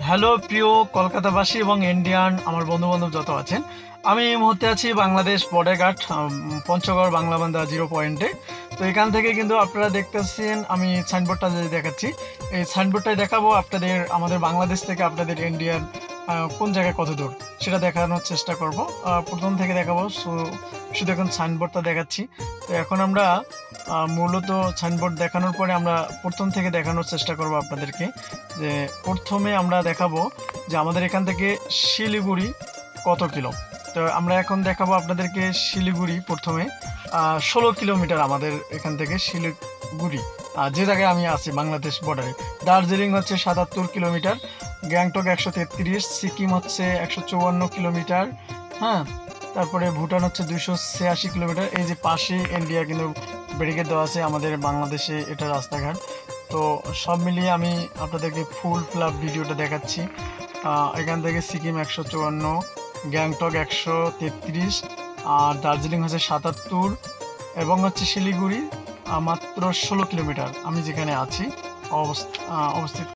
Hello প্রিয় কলকাতাবাসী এবং Indian আমার বন্ধু-বান্ধব যত আছেন। আমি এই মুহূর্তে আছি বাংলাদেশ বর্ডার গার্ড পঞ্চগড় বাংলাবান্ধা 0 পয়েন্টে। তো এখান থেকে কিন্তু আপনারা দেখতেছেন আমি সাইনবোর্ডটা যদি দেখাচ্ছি, এই সাইনবোর্ডটাই দেখাবো আপনাদের আমাদের বাংলাদেশ থেকে আপনাদের ইন্ডিয়ান কোন জায়গায় কত দূর সেটা দেখানোর চেষ্টা করব। প্রথম থেকে দেখাবো। শুধু এখন সাইনবোর্ডটা দেখাচ্ছি। তো এখন আমরা মূলত সাইনবোর্ড দেখানোর পরে আমরা প্রথম থেকে দেখানোর চেষ্টা করব আপনাদেরকে। যে প্রথমে আমরা দেখাবো যে আমাদের এখান থেকে শিলিগুড়ি কত কিলো। তো আমরা এখন দেখাবো আপনাদেরকে শিলিগুড়ি প্রথমে 16 কিলোমিটার আমাদের এখান থেকে শিলিগুড়ি, যে জায়গায় আমি আছি বাংলাদেশ বর্ডারে। দার্জিলিং হচ্ছে 77 কিলোমিটার, গ্যাংটক 133, সিকিম হচ্ছে 154 কিলোমিটার, হ্যাঁ। তারপরে ভুটান হচ্ছে 286 কিলোমিটার। এই যে পাশে ইন্ডিয়া কিন্তু ব্যারিকেড দেওয়া আছে আমাদের বাংলাদেশে, এটা রাস্তাঘাট। তো সব মিলিয়ে আমি আপনাদেরকে ফুল ফ্ল্যাপ ভিডিওটা দেখাচ্ছি। এখান থেকে সিকিম 154, গ্যাংটক 133, আর দার্জিলিং হচ্ছে 77, এবং হচ্ছে শিলিগুড়ি মাত্র 16 কিলোমিটার আমি যেখানে আছি অবস্থিত।